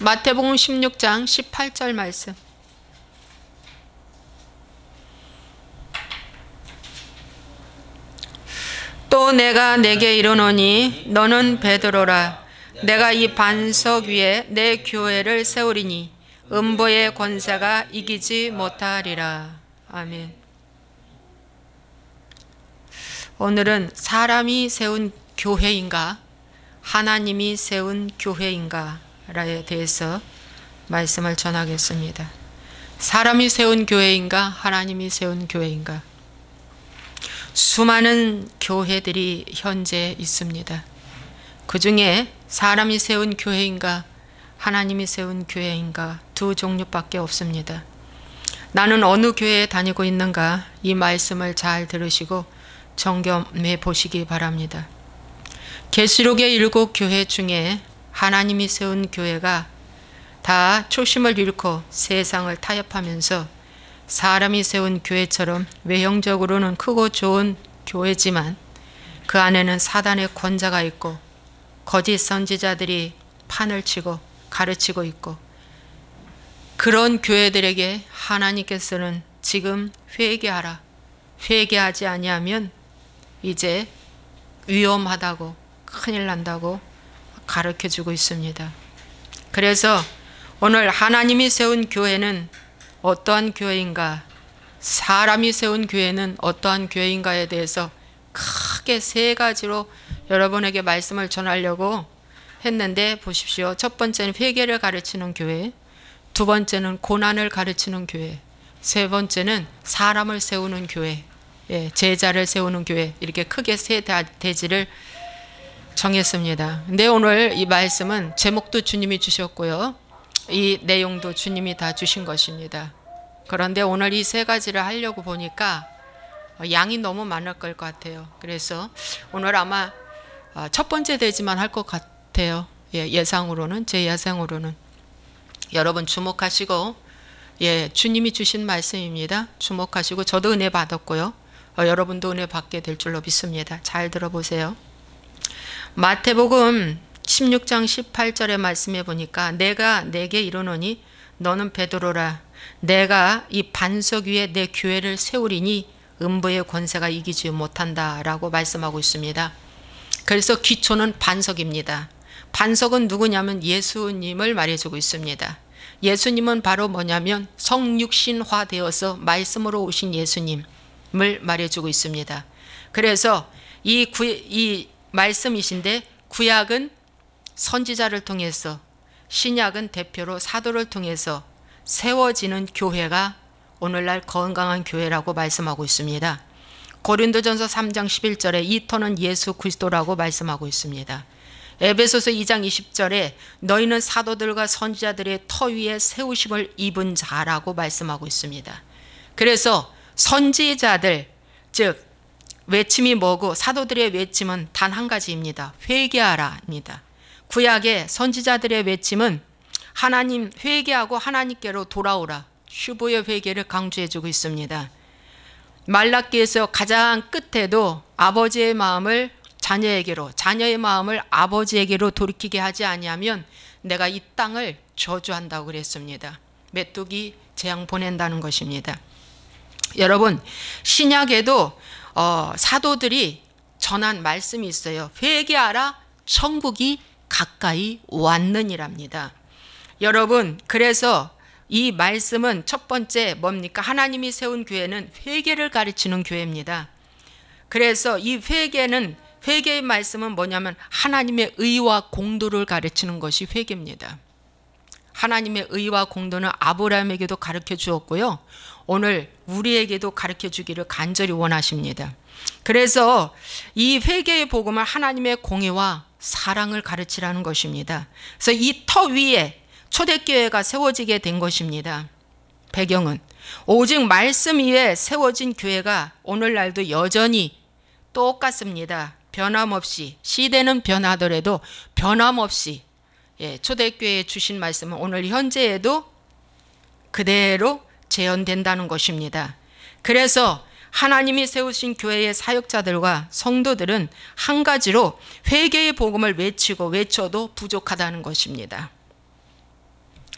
마태복음 16장 18절 말씀. 또 내가 내게 이르노니 너는 베드로라. 내가 이 반석 위에 내 교회를 세우리니 음보의 권세가 이기지 못하리라. 아멘. 오늘은 사람이 세운 교회인가 하나님이 세운 교회인가에 대해서 말씀을 전하겠습니다. 사람이 세운 교회인가 하나님이 세운 교회인가. 수많은 교회들이 현재 있습니다. 그 중에 사람이 세운 교회인가 하나님이 세운 교회인가 두 종류밖에 없습니다. 나는 어느 교회에 다니고 있는가 이 말씀을 잘 들으시고 점검해 보시기 바랍니다. 계시록의 7 교회 중에 하나님이 세운 교회가 다 초심을 잃고 세상을 타협하면서 사람이 세운 교회처럼 외형적으로는 크고 좋은 교회지만 그 안에는 사단의 권자가 있고 거짓 선지자들이 판을 치고 가르치고 있고, 그런 교회들에게 하나님께서는 지금 회개하라, 회개하지 아니하면 이제 위험하다고, 큰일 난다고 가르쳐주고 있습니다. 그래서 오늘 하나님이 세운 교회는 어떠한 교회인가, 사람이 세운 교회는 어떠한 교회인가에 대해서 크게 3가지로 여러분에게 말씀을 전하려고 했는데, 보십시오. 첫 번째는 회개를 가르치는 교회, 두 번째는 고난을 가르치는 교회, 세 번째는 사람을 세우는 교회, 제자를 세우는 교회, 이렇게 크게 3대지를 정했습니다. 근데 오늘 이 말씀은 제목도 주님이 주셨고요, 이 내용도 주님이 다 주신 것입니다. 그런데 오늘 이 3가지를 하려고 보니까 양이 너무 많을 것 같아요. 그래서 오늘 아마 첫 번째 대지만 할 것 같아요. 예상으로는, 제 예상으로는. 여러분 주목하시고, 주님이 주신 말씀입니다. 주목하시고, 저도 은혜 받았고요, 여러분도 은혜 받게 될 줄로 믿습니다. 잘 들어보세요. 마태복음 16장 18절의 말씀에 보니까 내가 내게 이르노니 너는 베드로라. 내가 이 반석 위에 내 교회를 세우리니 음부의 권세가 이기지 못한다 라고 말씀하고 있습니다. 그래서 기초는 반석입니다. 반석은 누구냐면 예수님을 말해주고 있습니다. 예수님은 바로 뭐냐면 성육신화 되어서 말씀으로 오신 예수님을 말해주고 있습니다. 그래서 이 말씀이신데, 구약은 선지자를 통해서, 신약은 대표로 사도를 통해서 세워지는 교회가 오늘날 건강한 교회라고 말씀하고 있습니다. 고린도전서 3장 11절에 이 터는 예수 그리스도라고 말씀하고 있습니다. 에베소서 2장 20절에 너희는 사도들과 선지자들의 터 위에 세우심을 입은 자라고 말씀하고 있습니다. 그래서 선지자들, 즉 외침이 뭐고 사도들의 외침은 단 한 가지입니다. 회개하라입니다. 구약의 선지자들의 외침은 하나님, 회개하고 하나님께로 돌아오라, 슈브의 회개를 강조해주고 있습니다. 말라기에서 가장 끝에도 아버지의 마음을 자녀에게로, 자녀의 마음을 아버지에게로 돌이키게 하지 아니하면 내가 이 땅을 저주한다고 그랬습니다. 메뚜기 재앙 보낸다는 것입니다. 여러분, 신약에도 사도들이 전한 말씀이 있어요. 회개하라, 천국이 가까이 왔느니랍니다. 여러분, 그래서 이 말씀은 첫 번째 뭡니까? 하나님이 세운 교회는 회개를 가르치는 교회입니다. 그래서 이 회개의 말씀은 뭐냐면 하나님의 의와 공도를 가르치는 것이 회개입니다. 하나님의 의와 공도는 아브라함에게도 가르쳐 주었고요, 오늘 우리에게도 가르쳐 주기를 간절히 원하십니다. 그래서 이 회개의 복음은 하나님의 공의와 사랑을 가르치라는 것입니다. 그래서 이 터 위에 초대교회가 세워지게 된 것입니다. 배경은 오직 말씀 위에 세워진 교회가 오늘날도 여전히 똑같습니다. 변함없이, 시대는 변하더라도 변함없이 초대교회에 주신 말씀은 오늘 현재에도 그대로 재현된다는 것입니다. 그래서 하나님이 세우신 교회의 사역자들과 성도들은 한 가지로 회개의 복음을 외치고 외쳐도 부족하다는 것입니다.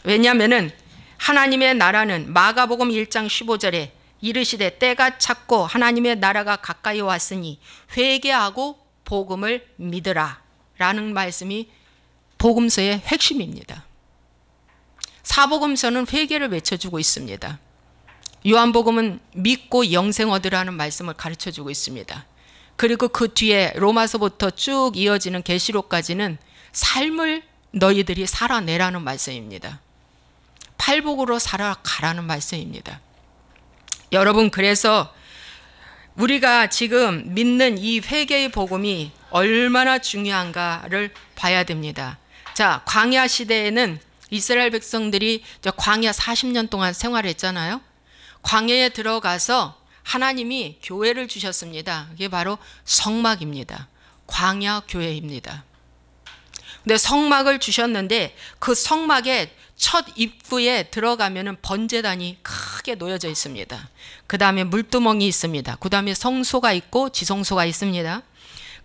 왜냐하면은 하나님의 나라는 마가복음 1장 15절에 이르시되 때가 찼고 하나님의 나라가 가까이 왔으니 회개하고 복음을 믿으라 라는 말씀이 복음서의 핵심입니다. 사복음서는 회개를 외쳐주고 있습니다. 요한복음은 믿고 영생 얻으라는 말씀을 가르쳐주고 있습니다. 그리고 그 뒤에 로마서부터 쭉 이어지는 계시록까지는 삶을 너희들이 살아내라는 말씀입니다. 팔복으로 살아가라는 말씀입니다. 여러분, 그래서 우리가 지금 믿는 이 회개의 복음이 얼마나 중요한가를 봐야 됩니다. 자, 광야 시대에는 이스라엘 백성들이 광야 40년 동안 생활했잖아요. 광야에 들어가서 하나님이 교회를 주셨습니다. 이게 바로 성막입니다. 광야 교회입니다. 근데 성막을 주셨는데 그 성막의 첫 입구에 들어가면은 번제단이 크게 놓여져 있습니다. 그 다음에 물두멍이 있습니다. 그 다음에 성소가 있고 지성소가 있습니다.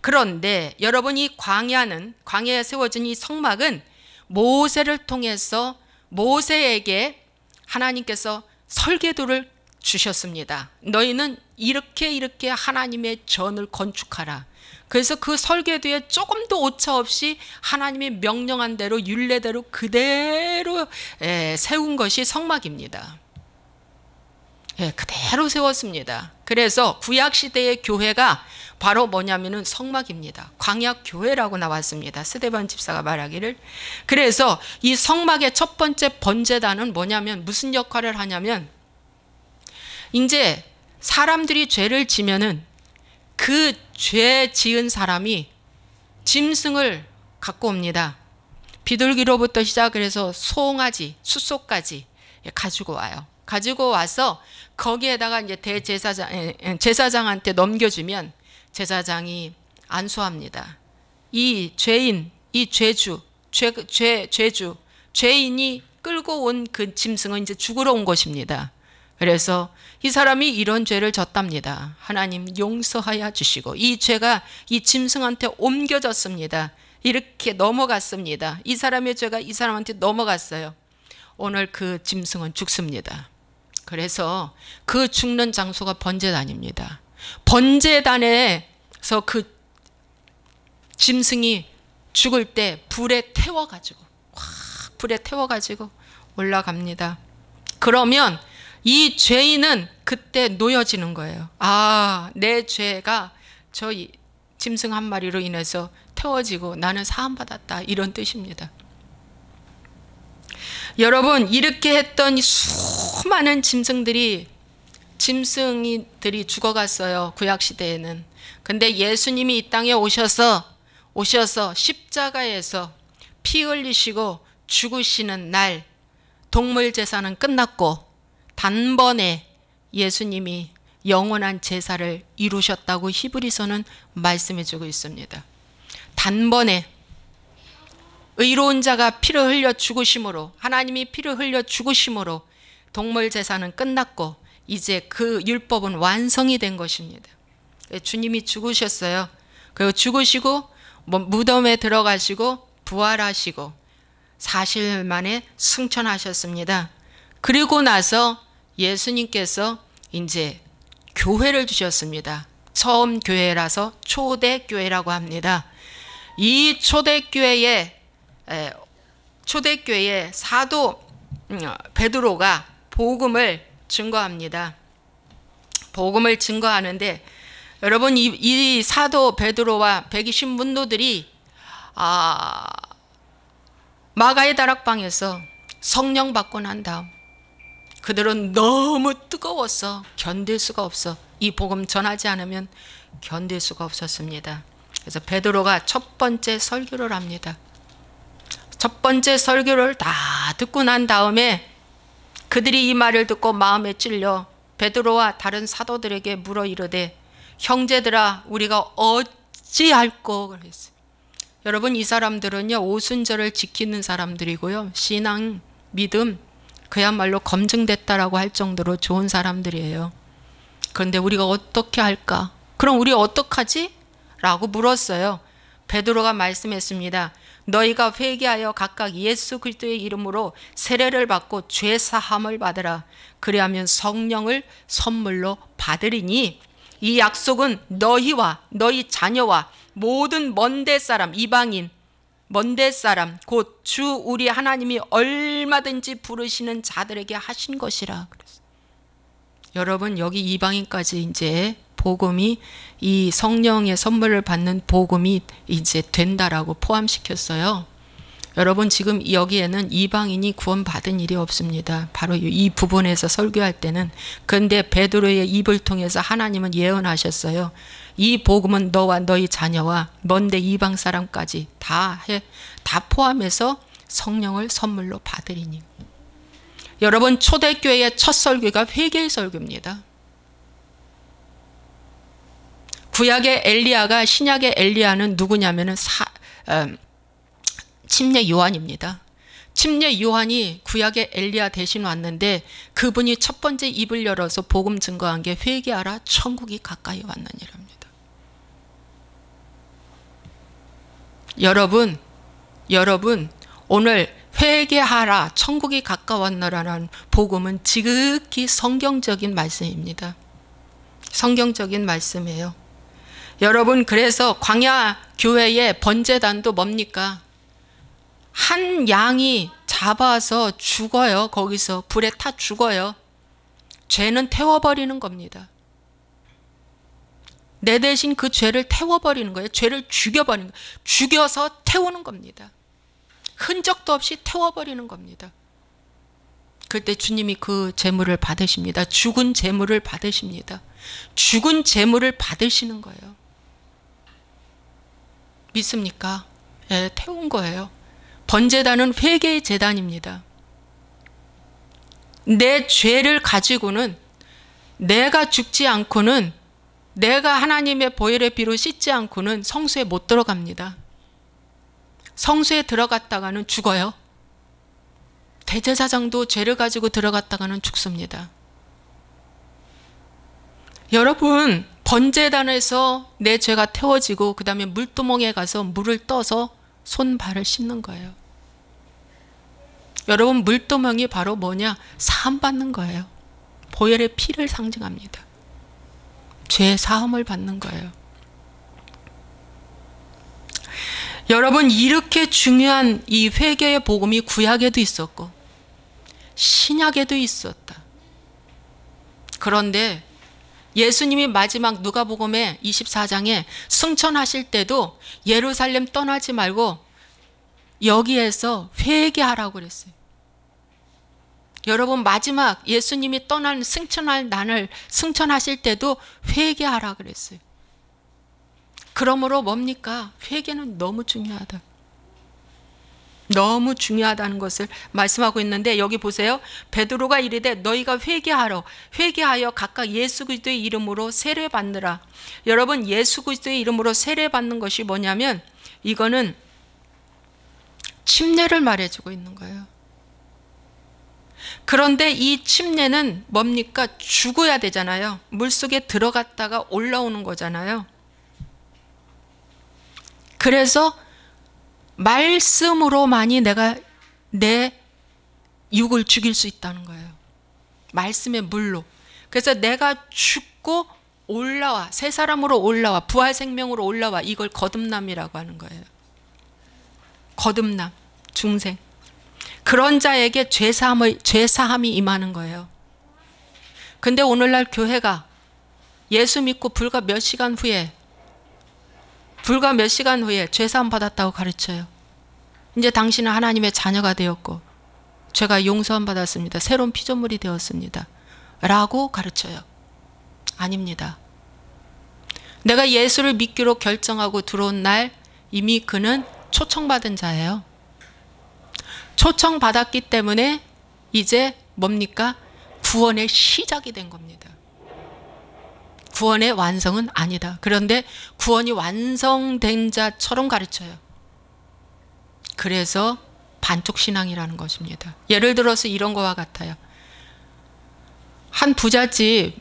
그런데 여러분, 이 광야에 세워진 이 성막은 모세를 통해서 모세에게 하나님께서 설계도를 주셨습니다. 너희는 이렇게 하나님의 전을 건축하라. 그래서 그 설계도에 조금도 오차 없이 하나님이 명령한 대로 율례대로 그대로 세운 것이 성막입니다. 그대로 세웠습니다. 그래서 구약시대의 교회가 바로 뭐냐면은 성막입니다. 광야교회라고 나왔습니다. 스데반 집사가 말하기를. 그래서 이 성막의 첫 번째 번제단은 뭐냐면 무슨 역할을 하냐면, 이제 사람들이 죄를 지면은 그 죄 지은 사람이 짐승을 갖고 옵니다. 비둘기로부터 시작을 해서 송아지, 숫소까지 가지고 와요. 가지고 와서 거기에다가 이제 제사장한테 넘겨주면 제사장이 안수합니다. 이 죄인, 이 죄인이 끌고 온 그 짐승은 이제 죽으러 온 것입니다. 그래서 이 사람이 이런 죄를 졌답니다. 하나님 용서하여 주시고, 이 죄가 이 짐승한테 옮겨졌습니다. 이렇게 넘어갔습니다. 이 사람의 죄가 이 사람한테 넘어갔어요. 오늘 그 짐승은 죽습니다. 그래서 그 죽는 장소가 번제단입니다. 번제단에서 그 짐승이 죽을 때 불에 태워가지고 올라갑니다. 그러면 이 죄인은 그때 놓여지는 거예요. 아, 내 죄가 저 짐승 한 마리로 인해서 태워지고 나는 사함받았다, 이런 뜻입니다. 여러분, 이렇게 했던 이 수많은 짐승들이 죽어갔어요. 구약시대에는. 근데 예수님이 이 땅에 오셔서 십자가에서 피 흘리시고 죽으시는 날, 동물 제사는 끝났고 단번에 예수님이 영원한 제사를 이루셨다고 히브리서는 말씀해주고 있습니다. 단번에 의로운 자가 피를 흘려 죽으심으로, 하나님이 피를 흘려 죽으심으로 동물 제사는 끝났고 이제 그 율법은 완성이 된 것입니다. 주님이 죽으셨어요. 그리고 죽으시고 무덤에 들어가시고 부활하시고 사실 만에 승천하셨습니다. 그리고 나서 예수님께서 이제 교회를 주셨습니다. 처음 교회라서 초대교회라고 합니다. 이 초대교회에 사도 베드로가 복음을 증거합니다. 복음을 증거하는데, 여러분, 이 사도 베드로와 120문도들이 마가의 다락방에서 성령 받고 난 다음 그들은 너무 뜨거워서 견딜 수가 없어. 이 복음 전하지 않으면 견딜 수가 없었습니다. 그래서 베드로가 첫 번째 설교를 합니다. 첫 번째 설교를 다 듣고 난 다음에 그들이 이 말을 듣고 마음에 찔려 베드로와 다른 사도들에게 물어 이르되, 형제들아, 우리가 어찌할꼬 그랬어요. 여러분, 이 사람들은요, 오순절을 지키는 사람들이고요, 신앙, 믿음 그야말로 검증됐다라고 할 정도로 좋은 사람들이에요. 그런데 우리가 어떻게 할까? 그럼 우리 어떡하지? 라고 물었어요. 베드로가 말씀했습니다. 너희가 회개하여 각각 예수 그리스도의 이름으로 세례를 받고 죄 사함을 받으라. 그리하면 성령을 선물로 받으리니 이 약속은 너희와 너희 자녀와 모든 먼데 사람, 이방인 먼데 사람 곧 주 우리 하나님이 얼마든지 부르시는 자들에게 하신 것이라. 그랬어요. 여러분, 여기 이방인까지 이제 복음이, 이 성령의 선물을 받는 복음이 이제 된다라고 포함시켰어요. 여러분, 지금 여기에는 이방인이 구원받은 일이 없습니다. 바로 이 부분에서 설교할 때는. 그런데 베드로의 입을 통해서 하나님은 예언하셨어요. 이 복음은 너와 너희 자녀와 먼데 이방 사람까지 다 포함해서 성령을 선물로 받으리니. 여러분, 초대교회의 첫 설교가 회개의 설교입니다. 구약의 엘리야가, 신약의 엘리야는 누구냐면은 침례 요한입니다. 침례 요한이 구약의 엘리야 대신 왔는데 그분이 첫 번째 입을 열어서 복음 증거한 게 회개하라, 천국이 가까이 왔느니랍니다. 여러분 오늘 회개하라, 천국이 가까웠노라는 복음은 지극히 성경적인 말씀입니다. 성경적인 말씀이에요. 여러분, 그래서 광야 교회의 번제단도 뭡니까? 한 양이 잡아서 죽어요. 거기서 불에 타 죽어요. 죄는 태워버리는 겁니다. 내 대신 그 죄를 태워버리는 거예요. 죄를 죽여버리는 거예요. 죽여서 태우는 겁니다. 흔적도 없이 태워버리는 겁니다. 그때 주님이 그 제물을 받으십니다. 죽은 제물을 받으십니다. 죽은 제물을 받으시는 거예요. 믿습니까? 예, 태운 거예요. 번제단은 회개의 제단입니다. 내 죄를 가지고는, 내가 죽지 않고는, 내가 하나님의 보혈의 피로 씻지 않고는 성소에 못 들어갑니다. 성소에 들어갔다가는 죽어요. 대제사장도 죄를 가지고 들어갔다가는 죽습니다. 여러분, 번제단에서 내 죄가 태워지고 그 다음에 물두멍에 가서 물을 떠서 손 발을 씻는 거예요. 여러분, 물두멍이 바로 뭐냐? 사함 받는 거예요. 보혈의 피를 상징합니다. 죄 사함을 받는 거예요. 여러분, 이렇게 중요한 이 회개의 복음이 구약에도 있었고 신약에도 있었다. 그런데 예수님이 마지막 누가복음의 24장에 승천하실 때도 예루살렘 떠나지 말고 여기에서 회개하라고 그랬어요. 여러분, 마지막 예수님이 떠난 승천할 날을 승천하실 때도 회개하라 그랬어요. 그러므로 뭡니까? 회개는 너무 중요하다. 너무 중요하다는 것을 말씀하고 있는데, 여기 보세요. 베드로가 이르되 너희가 회개하여 각각 예수 그리스도의 이름으로 세례 받느라. 여러분, 예수 그리스도의 이름으로 세례 받는 것이 뭐냐면 이거는 침례를 말해주고 있는 거예요. 그런데 이 침례는 뭡니까? 죽어야 되잖아요. 물속에 들어갔다가 올라오는 거잖아요. 그래서 말씀으로만이 내가 내 육을 죽일 수 있다는 거예요. 말씀의 물로. 그래서 내가 죽고 올라와, 새 사람으로 올라와, 부활 생명으로 올라와. 이걸 거듭남이라고 하는 거예요. 거듭남, 중생. 그런 자에게 죄사함이 임하는 거예요. 근데 오늘날 교회가 예수 믿고 불과 몇 시간 후에 죄사함 받았다고 가르쳐요. 이제 당신은 하나님의 자녀가 되었고 죄가 용서함 받았습니다. 새로운 피조물이 되었습니다. 라고 가르쳐요. 아닙니다. 내가 예수를 믿기로 결정하고 들어온 날 이미 그는 초청받은 자예요. 초청받았기 때문에 이제 뭡니까? 구원의 시작이 된 겁니다. 구원의 완성은 아니다. 그런데 구원이 완성된 자처럼 가르쳐요. 그래서 반쪽 신앙이라는 것입니다. 예를 들어서 이런 거와 같아요. 한 부잣집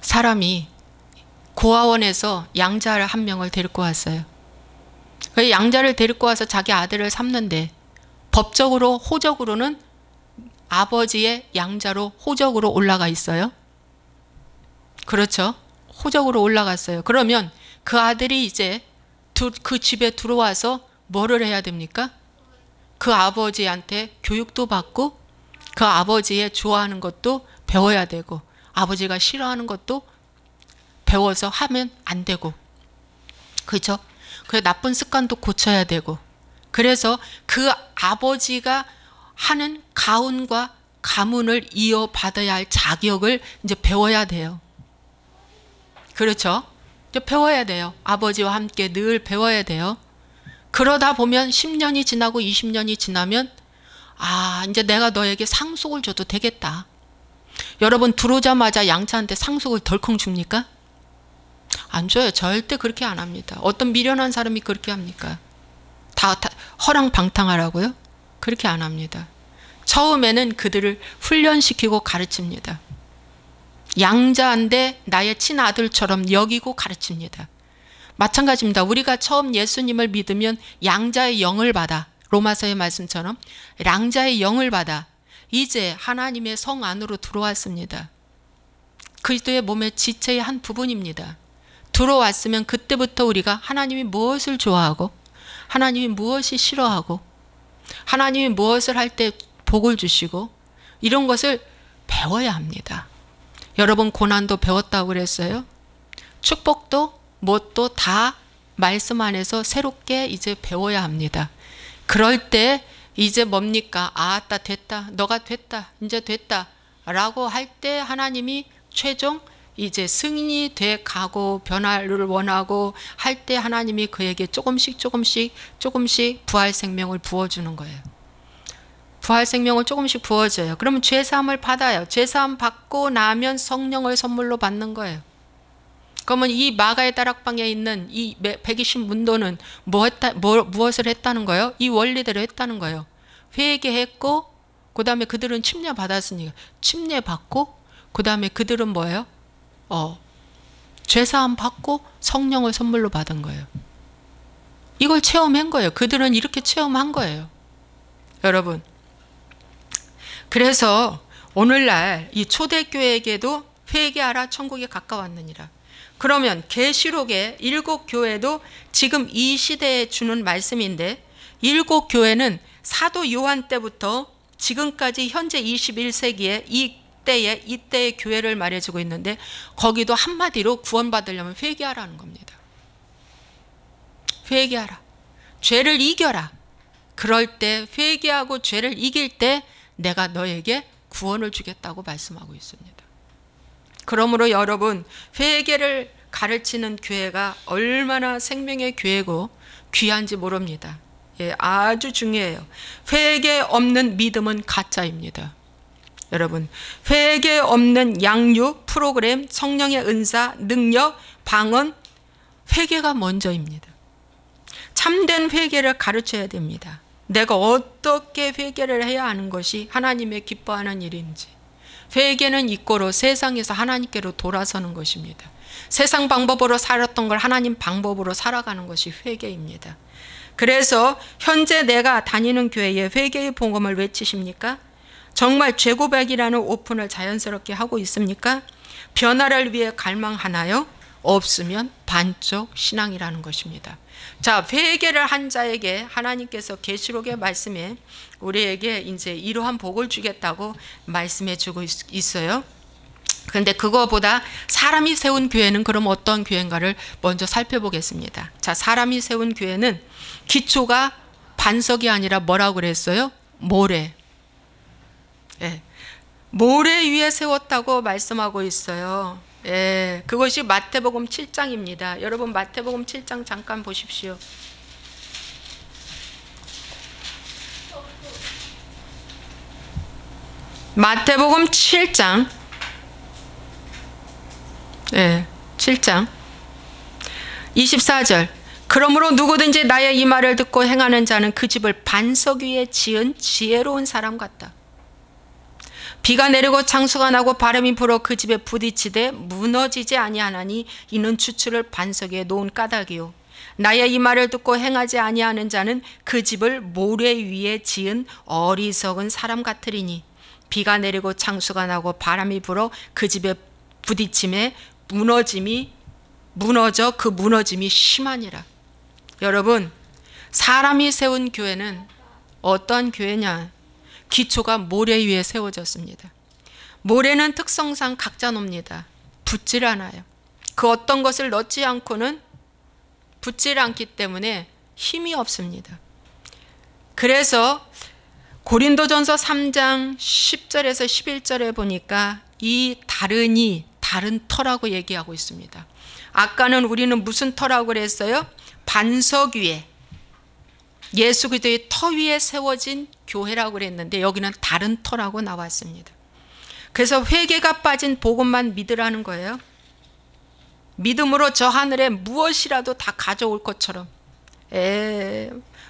사람이 고아원에서 양자 한 명을 데리고 왔어요. 그 양자를 데리고 와서 자기 아들을 삼는데 법적으로 호적으로는 아버지의 양자로 호적으로 올라가 있어요. 그렇죠? 호적으로 올라갔어요. 그러면 그 아들이 이제 그 집에 들어와서 뭐를 해야 됩니까? 그 아버지한테 교육도 받고 그 아버지의 좋아하는 것도 배워야 되고 아버지가 싫어하는 것도 배워서 하면 안 되고, 그렇죠? 그 나쁜 습관도 고쳐야 되고, 그래서 그 아버지가 하는 가훈과 가문을 이어받아야 할 자격을 이제 배워야 돼요. 그렇죠? 이제 배워야 돼요. 아버지와 함께 늘 배워야 돼요. 그러다 보면 10년이 지나고 20년이 지나면 아, 이제 내가 너에게 상속을 줘도 되겠다. 여러분 들어오자마자 양차한테 상속을 덜컹 줍니까? 안 줘요. 절대 그렇게 안 합니다. 어떤 미련한 사람이 그렇게 합니까? 다 허랑방탕하라고요? 그렇게 안 합니다. 처음에는 그들을 훈련시키고 가르칩니다. 양자인데 나의 친아들처럼 여기고 가르칩니다. 마찬가지입니다. 우리가 처음 예수님을 믿으면 양자의 영을 받아, 로마서의 말씀처럼 양자의 영을 받아 이제 하나님의 성 안으로 들어왔습니다. 그리스도의 몸의 지체의 한 부분입니다. 들어왔으면 그때부터 우리가 하나님이 무엇을 좋아하고 하나님이 무엇이 싫어하고 하나님이 무엇을 할 때 복을 주시고 이런 것을 배워야 합니다. 여러분 고난도 배웠다고 그랬어요? 축복도 뭣도 다 말씀 안에서 새롭게 이제 배워야 합니다. 그럴 때 이제 뭡니까? 아따 됐다. 너가 됐다. 이제 됐다. 라고 할 때 하나님이 최종 이제 승인이 돼 가고 변화를 원하고 할 때 하나님이 그에게 조금씩 부활 생명을 부어주는 거예요. 부활 생명을 조금씩 부어줘요. 그러면 죄사함을 받아요. 죄사함 받고 나면 성령을 선물로 받는 거예요. 그러면 이 마가의 다락방에 있는 이 120 문도는 무엇을 했다는 거예요? 이 원리대로 했다는 거예요. 회개했고 그 다음에 그들은 침례 받았으니까 침례 받고 그 다음에 그들은 뭐예요? 죄사함 받고 성령을 선물로 받은 거예요. 이걸 체험한 거예요. 그들은 이렇게 체험한 거예요. 여러분, 그래서 오늘날 이 초대교회에게도 회개하라 천국에 가까웠느니라. 그러면 계시록의 7교회도 지금 이 시대에 주는 말씀인데 7교회는 사도 요한 때부터 지금까지 현재 21세기에 이때의 교회를 말해주고 있는데 거기도 한마디로 구원받으려면 회개하라는 겁니다. 회개하라. 죄를 이겨라. 그럴 때 회개하고 죄를 이길 때 내가 너에게 구원을 주겠다고 말씀하고 있습니다. 그러므로 여러분 회개를 가르치는 교회가 얼마나 생명의 교회고 귀한지 모릅니다. 예, 아주 중요해요. 회개 없는 믿음은 가짜입니다. 여러분 회개 없는 양육, 프로그램, 성령의 은사, 능력, 방언, 회개가 먼저입니다. 참된 회개를 가르쳐야 됩니다. 내가 어떻게 회개를 해야 하는 것이 하나님의 기뻐하는 일인지. 회개는 이꼬로 세상에서 하나님께로 돌아서는 것입니다. 세상 방법으로 살았던 걸 하나님 방법으로 살아가는 것이 회개입니다. 그래서 현재 내가 다니는 교회에 회개의 복음을 외치십니까? 정말 죄고백이라는 오픈을 자연스럽게 하고 있습니까? 변화를 위해 갈망하나요? 없으면 반쪽 신앙이라는 것입니다. 자, 회개를 한 자에게 하나님께서 계시록의 말씀에 우리에게 이제 이러한 복을 주겠다고 말씀해 주고 있어요. 그런데 그거보다 사람이 세운 교회는 그럼 어떤 교회인가를 먼저 살펴보겠습니다. 자, 사람이 세운 교회는 기초가 반석이 아니라 뭐라고 그랬어요? 모래. 예, 모래 위에 세웠다고 말씀하고 있어요. 예, 그것이 마태복음 7장입니다. 여러분 마태복음 7장 잠깐 보십시오. 마태복음 7장 7장 24절. 그러므로 누구든지 나의 이 말을 듣고 행하는 자는 그 집을 반석 위에 지은 지혜로운 사람 같다. 비가 내리고 창수가 나고 바람이 불어 그 집에 부딪히되 무너지지 아니하나니 이는 주추를 반석 위에 놓은 까닭이요 나의 이 말을 듣고 행하지 아니하는 자는 그 집을 모래 위에 지은 어리석은 사람 같으리니 비가 내리고 창수가 나고 바람이 불어 그 집에 부딪힘에 무너져 그 무너짐이 심하니라. 여러분, 사람이 세운 교회는 어떠한 교회냐? 기초가 모래 위에 세워졌습니다. 모래는 특성상 각자 놉니다. 붙질 않아요. 그 어떤 것을 넣지 않고는 붙질 않기 때문에 힘이 없습니다. 그래서 고린도전서 3장 10절에서 11절에 보니까 이 다른 터라고 얘기하고 있습니다. 아까는 우리는 무슨 터라고 그랬어요? 반석 위에, 예수 그리스도의 터 위에 세워진 교회라고 그랬는데 여기는 다른 터라고 나왔습니다. 그래서 회개가 빠진 복음만 믿으라는 거예요. 믿음으로 저 하늘에 무엇이라도 다 가져올 것처럼.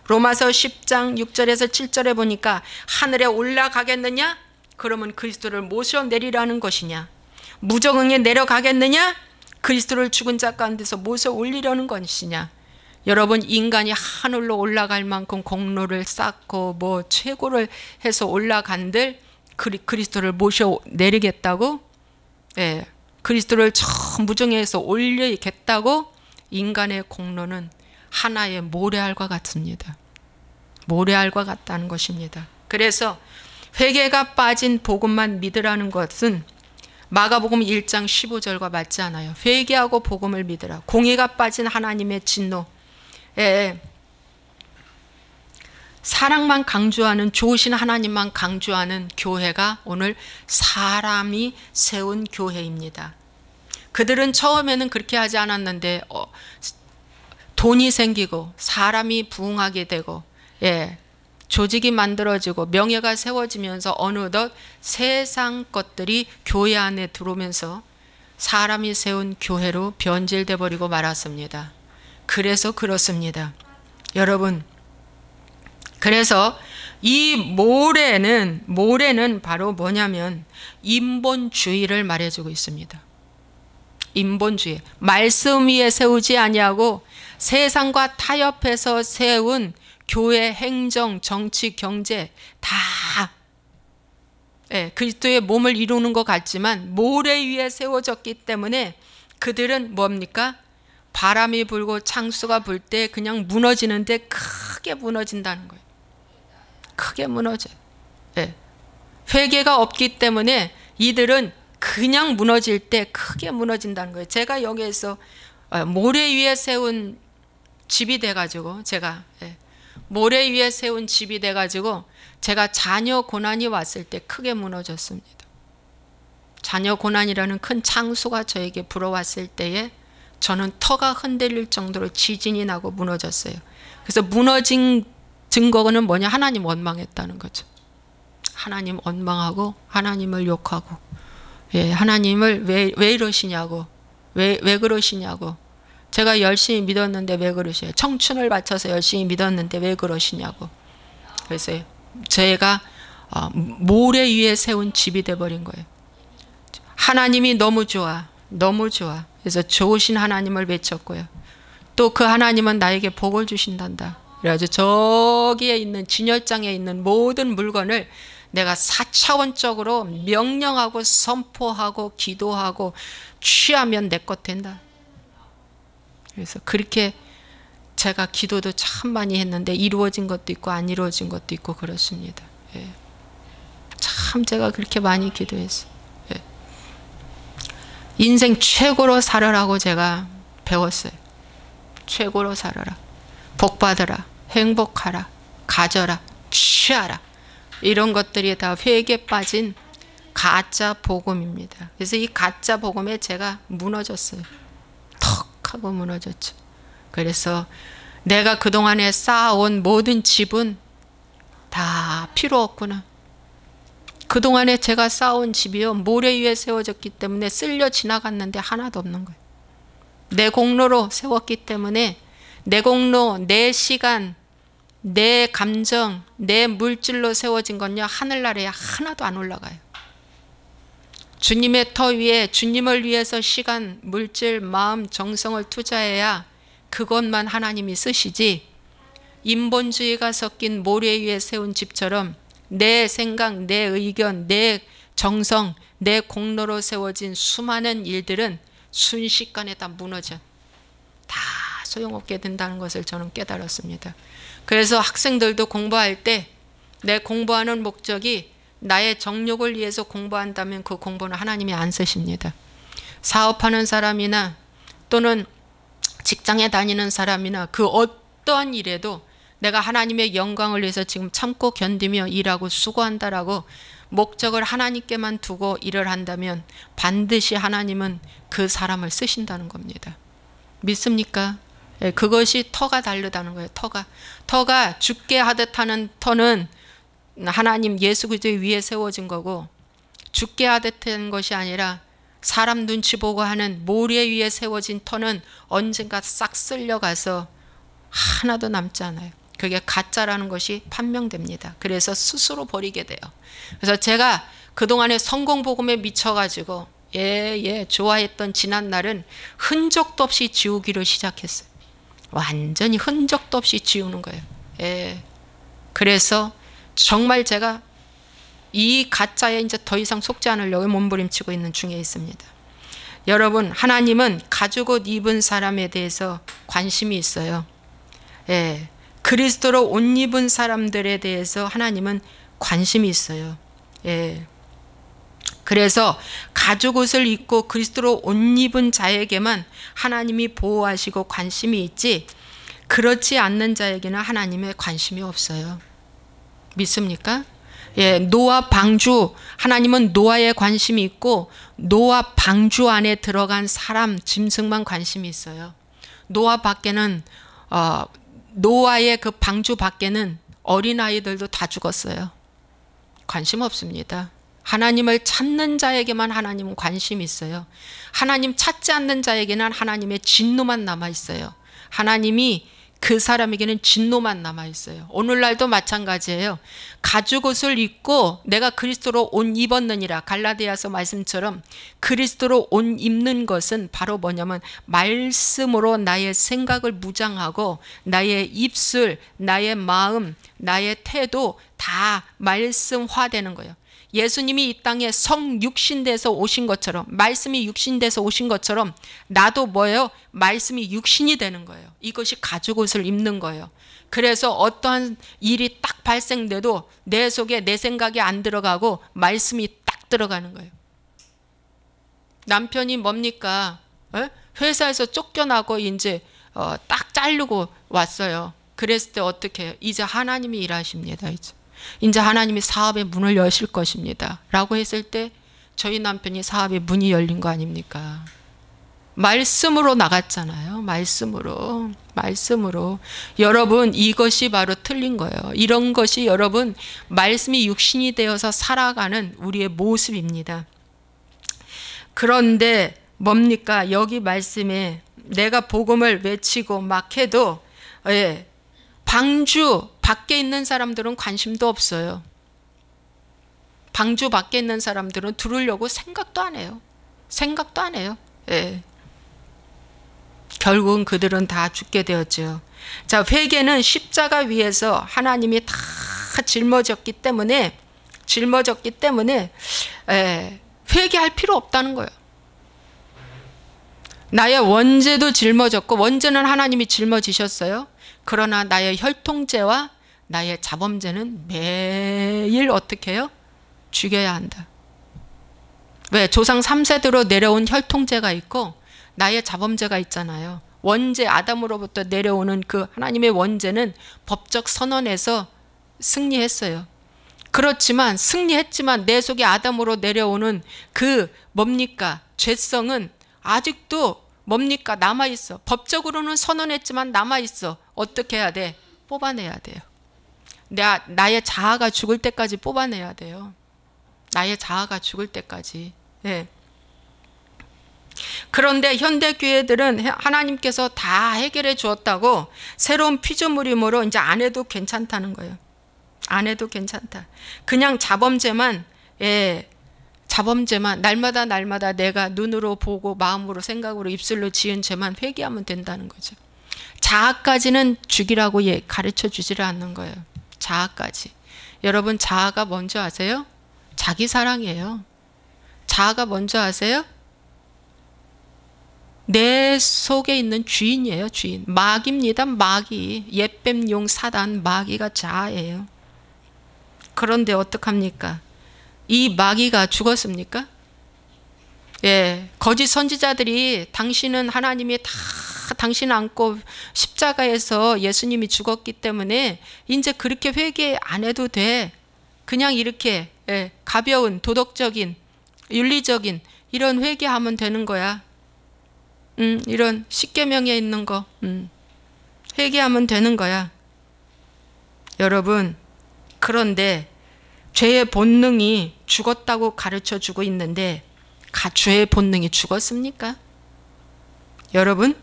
로마서 10장 6절에서 7절에 보니까 하늘에 올라가겠느냐? 그러면 그리스도를 모셔내리라는 것이냐? 무적응에 내려가겠느냐? 그리스도를 죽은 자 가운데서 모셔 올리려는 것이냐? 여러분, 인간이 하늘로 올라갈 만큼 공로를 쌓고 뭐 최고를 해서 올라간들 그리스도를 모셔 내리겠다고? 그리스도를 저 무정에서 올리겠다고? 인간의 공로는 하나의 모래알과 같습니다. 모래알과 같다는 것입니다. 그래서 회개가 빠진 복음만 믿으라는 것은 마가복음 1장 15절과 맞지 않아요. 회개하고 복음을 믿으라. 공의가 빠진 하나님의 진노, 사랑만 강조하는, 좋으신 하나님만 강조하는 교회가 오늘 사람이 세운 교회입니다. 그들은 처음에는 그렇게 하지 않았는데 돈이 생기고 사람이 부흥하게 되고 조직이 만들어지고 명예가 세워지면서 어느덧 세상 것들이 교회 안에 들어오면서 사람이 세운 교회로 변질돼 버리고 말았습니다. 그래서 그렇습니다. 여러분, 그래서 이 모래는 바로 뭐냐면 인본주의를 말해주고 있습니다. 인본주의, 말씀 위에 세우지 아니하고 세상과 타협해서 세운 교회, 행정, 정치, 경제 다 그리스도의 몸을 이루는 것 같지만 모래 위에 세워졌기 때문에 그들은 뭡니까? 바람이 불고 창수가 불 때 그냥 무너지는데 크게 무너진다는 거예요. 크게 무너져요. 회개가 없기 때문에 이들은 그냥 무너질 때 크게 무너진다는 거예요. 제가 여기에서 모래 위에 세운 집이 돼가지고 모래 위에 세운 집이 돼가지고 제가 자녀 고난이 왔을 때 크게 무너졌습니다. 자녀 고난이라는 큰 창수가 저에게 불어왔을 때에 저는 터가 흔들릴 정도로 지진이 나고 무너졌어요. 그래서 무너진 증거는 뭐냐? 하나님 원망했다는 거죠. 하나님 원망하고 하나님을 욕하고 하나님을 왜 이러시냐고, 왜 그러시냐고, 제가 열심히 믿었는데 왜 그러시냐고, 청춘을 바쳐서 열심히 믿었는데 왜 그러시냐고. 그래서 제가 모래 위에 세운 집이 돼버린 거예요. 하나님이 너무 좋아, 너무 좋아. 그래서 좋으신 하나님을 외쳤고요. 또 그 하나님은 나에게 복을 주신단다. 그래가지고 저기에 있는 진열장에 있는 모든 물건을 내가 4차원적으로 명령하고 선포하고 기도하고 취하면 내 것 된다. 그래서 그렇게 제가 기도도 참 많이 했는데 이루어진 것도 있고 안 이루어진 것도 있고 그렇습니다. 참 제가 그렇게 많이 기도했어요. 인생 최고로 살아라고 제가 배웠어요. 최고로 살아라. 복 받아라. 행복하라. 가져라. 취하라. 이런 것들이 다 회개에 빠진 가짜 복음입니다. 그래서 이 가짜 복음에 제가 무너졌어요. 턱 하고 무너졌죠. 그래서 내가 그동안에 쌓아온 모든 집은 다 필요 없구나. 그동안에 제가 쌓아온 집이요, 모래 위에 세워졌기 때문에 쓸려 지나갔는데 하나도 없는 거예요. 내 공로로 세웠기 때문에 내 공로, 내 시간, 내 감정, 내 물질로 세워진 건요, 하늘나라에 하나도 안 올라가요. 주님의 터 위에 주님을 위해서 시간, 물질, 마음, 정성을 투자해야 그것만 하나님이 쓰시지, 인본주의가 섞인 모래 위에 세운 집처럼 내 생각, 내 의견, 내 정성, 내 공로로 세워진 수많은 일들은 순식간에 다 무너져, 다 소용없게 된다는 것을 저는 깨달았습니다. 그래서 학생들도 공부할 때 내 공부하는 목적이 나의 정욕을 위해서 공부한다면 그 공부는 하나님이 안 쓰십니다. 사업하는 사람이나 또는 직장에 다니는 사람이나 그 어떠한 일에도 내가 하나님의 영광을 위해서 지금 참고 견디며 일하고 수고한다라고 목적을 하나님께만 두고 일을 한다면 반드시 하나님은 그 사람을 쓰신다는 겁니다. 믿습니까? 예, 그것이 터가 다르다는 거예요. 터가 죽게 하듯 하는 터는 하나님 예수 그리스도 위에 세워진 거고, 죽게 하듯 하는 것이 아니라 사람 눈치 보고 하는 모래 위에 세워진 터는 언젠가 싹 쓸려가서 하나도 남지 않아요. 그게 가짜라는 것이 판명됩니다. 그래서 스스로 버리게 돼요. 그래서 제가 그동안에 성공복음에 미쳐가지고 좋아했던 지난 날은 흔적도 없이 지우기를 시작했어요. 완전히 흔적도 없이 지우는 거예요. 그래서 정말 제가 이 가짜에 이제 더 이상 속지 않으려고 몸부림치고 있는 중에 있습니다. 여러분, 하나님은 가죽 옷 입은 사람에 대해서 관심이 있어요. 그리스도로 옷 입은 사람들에 대해서 하나님은 관심이 있어요. 그래서 가죽 옷을 입고 그리스도로 옷 입은 자에게만 하나님이 보호하시고 관심이 있지, 그렇지 않는 자에게는 하나님의 관심이 없어요. 믿습니까? 노아 방주, 하나님은 노아에 관심이 있고 노아 방주 안에 들어간 사람 짐승만 관심이 있어요. 노아 밖에는 노아의 그 방주 밖에는 어린아이들도 다 죽었어요. 관심 없습니다. 하나님을 찾는 자에게만 하나님은 관심이 있어요. 하나님 찾지 않는 자에게는 하나님의 진노만 남아있어요. 하나님이 그 사람에게는 진노만 남아있어요. 오늘날도 마찬가지예요. 가죽 옷을 입고 내가 그리스도로 옷 입었느니라, 갈라디아서 말씀처럼 그리스도로 옷 입는 것은 바로 뭐냐면 말씀으로 나의 생각을 무장하고 나의 입술, 나의 마음, 나의 태도 다 말씀화되는 거예요. 예수님이 이 땅에 성육신돼서 오신 것처럼, 말씀이 육신돼서 오신 것처럼 나도 뭐예요? 말씀이 육신이 되는 거예요. 이것이 가죽 옷을 입는 거예요. 그래서 어떠한 일이 딱 발생돼도 내 속에 내 생각이 안 들어가고 말씀이 딱 들어가는 거예요. 남편이 뭡니까? 회사에서 쫓겨나고 이제 딱 자르고 왔어요. 그랬을 때 어떻게 해요? 이제 하나님이 일하십니다. 이제 하나님이 사업의 문을 여실 것입니다 라고 했을 때 저희 남편이 사업의 문이 열린 거 아닙니까? 말씀으로 나갔잖아요. 말씀으로. 여러분, 이것이 바로 틀린 거예요. 이런 것이 여러분 말씀이 육신이 되어서 살아가는 우리의 모습입니다. 그런데 뭡니까? 여기 말씀에 내가 복음을 외치고 막 해도 방주 밖에 있는 사람들은 관심도 없어요. 방주 밖에 있는 사람들은 들으려고 생각도 안 해요. 결국은 그들은 다 죽게 되었죠. 자, 회개는 십자가 위에서 하나님이 다 짊어졌기 때문에 회개할 필요 없다는 거예요. 나의 원죄도 짊어졌고, 원죄는 하나님이 짊어지셨어요. 그러나 나의 혈통죄와 나의 자범죄는 매일 어떻게 해요? 죽여야 한다. 왜? 조상 3세대로 내려온 혈통죄가 있고 나의 자범죄가 있잖아요. 원죄, 아담으로부터 내려오는 그 하나님의 원죄는 법적 선언에서 승리했어요. 그렇지만 승리했지만 내 속에 아담으로 내려오는 그 뭡니까? 죄성은 아직도 뭡니까? 남아있어. 법적으로는 선언했지만 남아있어. 어떻게 해야 돼? 뽑아내야 돼요. 나의 자아가 죽을 때까지 뽑아내야 돼요. 나의 자아가 죽을 때까지. 그런데 현대교회들은 하나님께서 다 해결해 주었다고 새로운 피조물임으로 이제 안 해도 괜찮다는 거예요. 안 해도 괜찮다. 그냥 자범죄만 날마다 내가 눈으로 보고 마음으로 생각으로 입술로 지은 죄만 회개하면 된다는 거죠. 자아까지는 죽이라고 가르쳐 주지를 않는 거예요. 자아까지. 여러분, 자아가 뭔지 아세요? 자기 사랑이에요. 자아가 뭔지 아세요? 내 속에 있는 주인이에요. 주인. 마귀입니다. 마귀. 옛뱀용 사단 마귀가 자아예요. 그런데 어떡합니까? 이 마귀가 죽었습니까? 예, 거짓 선지자들이 당신은 하나님이 다 당신 안고 십자가에서 예수님이 죽었기 때문에 이제 그렇게 회개 안 해도 돼. 그냥 이렇게 가벼운 도덕적인 윤리적인 이런 회개하면 되는 거야. 이런 십계명에 있는 거 회개하면 되는 거야. 여러분, 그런데 죄의 본능이 죽었다고 가르쳐 주고 있는데 죄의 본능이 죽었습니까? 여러분,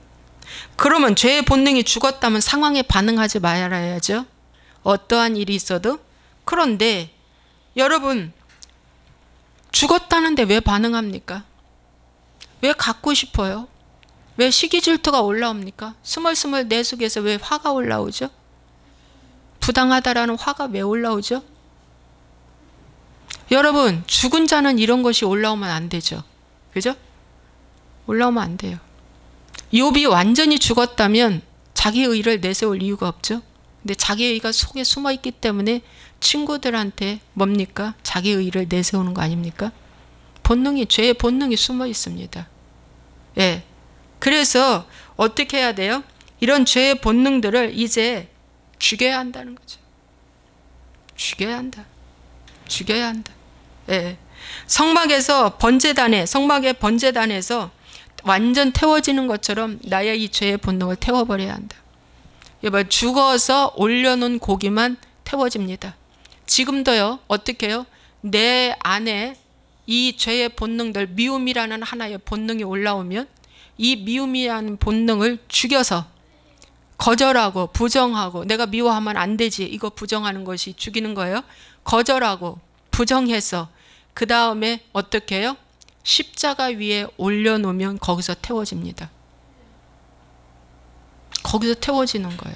그러면 죄의 본능이 죽었다면 상황에 반응하지 말아야죠. 어떠한 일이 있어도. 그런데 여러분, 죽었다는데 왜 반응합니까? 왜 갖고 싶어요? 왜 시기 질투가 올라옵니까? 스멀스멀 내 속에서 왜 화가 올라오죠? 부당하다라는 화가 왜 올라오죠? 여러분, 죽은 자는 이런 것이 올라오면 안 되죠. 그죠? 올라오면 안 돼요. 욥이 완전히 죽었다면 자기 의를 내세울 이유가 없죠. 근데 자기 의가 속에 숨어 있기 때문에 친구들한테 뭡니까? 자기 의를 내세우는 거 아닙니까? 본능이, 죄의 본능이 숨어 있습니다. 예. 그래서 어떻게 해야 돼요? 이런 죄의 본능들을 이제 죽여야 한다는 거죠. 죽여야 한다. 죽여야 한다. 예. 성막의 번제단에서 완전 태워지는 것처럼 나의 이 죄의 본능을 태워버려야 한다. 여러분, 죽어서 올려놓은 고기만 태워집니다. 지금도요, 어떻게 해요? 내 안에 이 죄의 본능들, 미움이라는 하나의 본능이 올라오면 이 미움이라는 본능을 죽여서 거절하고 부정하고, 내가 미워하면 안 되지, 이거 부정하는 것이 죽이는 거예요. 거절하고 부정해서 그 다음에 어떻게 해요? 십자가 위에 올려놓으면 거기서 태워집니다. 거기서 태워지는 거예요.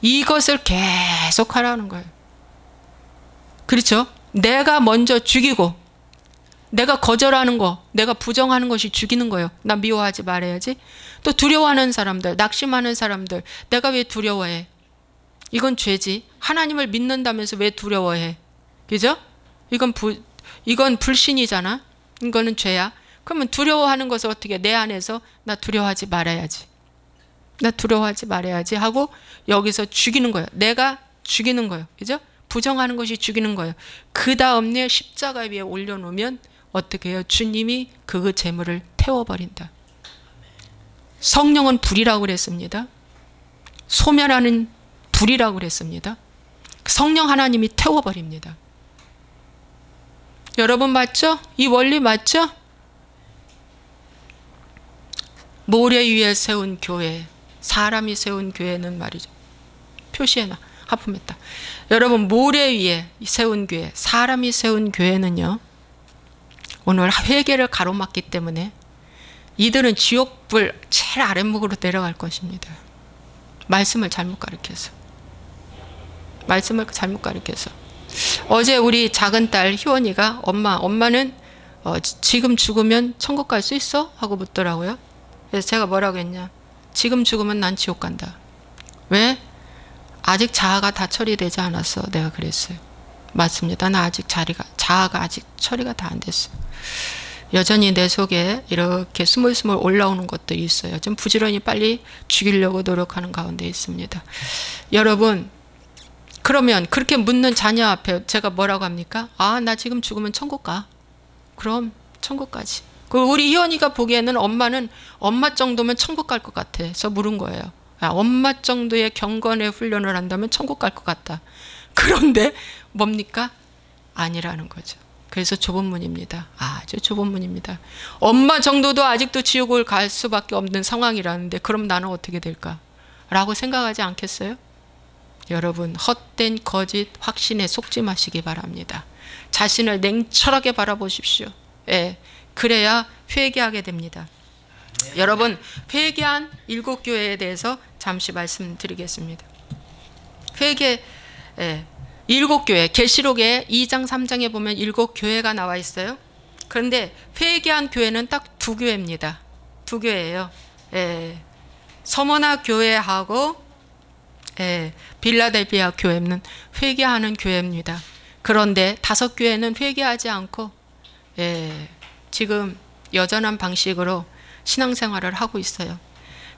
이것을 계속 하라는 거예요. 그렇죠? 내가 먼저 죽이고, 내가 거절하는 거, 내가 부정하는 것이 죽이는 거예요. 나 미워하지 말아야지. 또 두려워하는 사람들, 낙심하는 사람들, 내가 왜 두려워해? 이건 죄지. 하나님을 믿는다면서 왜 두려워해? 그죠? 이건 불신이잖아. 이거는 죄야. 그러면 두려워하는 것을 어떻게, 내 안에서 나 두려워하지 말아야지. 나 두려워하지 말아야지 하고 여기서 죽이는 거예요. 내가 죽이는 거예요. 그죠? 부정하는 것이 죽이는 거예요. 그 다음에 십자가 위에 올려놓으면 어떻게 해요? 주님이 그 재물을 태워버린다. 성령은 불이라고 그랬습니다. 소멸하는 불이라고 그랬습니다. 성령 하나님이 태워버립니다. 여러분 맞죠? 이 원리 맞죠? 모래 위에 세운 교회, 사람이 세운 교회는 말이죠. 표시해놔. 하품했다. 여러분, 모래 위에 세운 교회, 사람이 세운 교회는요, 오늘 회개를 가로막기 때문에 이들은 지옥불 제일 아랫목으로 내려갈 것입니다. 말씀을 잘못 가르쳐서. 말씀을 잘못 가르쳐서. 어제 우리 작은 딸 희원이가 엄마는 지금 죽으면 천국 갈 수 있어? 하고 묻더라고요. 그래서 제가 뭐라고 했냐. 지금 죽으면 난 지옥 간다. 왜? 아직 자아가 다 처리되지 않았어. 내가 그랬어요. 맞습니다. 나 아직 자아가 아직 처리가 다 안 됐어. 여전히 내 속에 이렇게 스물스물 올라오는 것들이 있어요. 좀 부지런히 빨리 죽이려고 노력하는 가운데 있습니다. 여러분, 그러면 그렇게 묻는 자녀 앞에 제가 뭐라고 합니까? 아, 나 지금 죽으면 천국 가. 그럼 천국 가지. 우리 희원이가 보기에는 엄마는 엄마 정도면 천국 갈 것 같아서 물은 거예요. 아, 엄마 정도의 경건의 훈련을 한다면 천국 갈 것 같다. 그런데 뭡니까? 아니라는 거죠. 그래서 좁은 문입니다. 아주 좁은 문입니다. 엄마 정도도 아직도 지옥을 갈 수밖에 없는 상황이라는데 그럼 나는 어떻게 될까? 라고 생각하지 않겠어요? 여러분, 헛된 거짓 확신에 속지 마시기 바랍니다. 자신을 냉철하게 바라보십시오. 예, 그래야 회개하게 됩니다. 여러분, 회개한 7교회에 대해서 잠시 말씀드리겠습니다. 회개 7교회, 계시록에 2장 3장에 보면 7교회가 나와 있어요. 그런데 회개한 교회는 딱 2교회입니다. 2교회예요. 서머나 교회하고 빌라델피아 교회는 회개하는 교회입니다. 그런데 5교회는 회개하지 않고 지금 여전한 방식으로 신앙생활을 하고 있어요.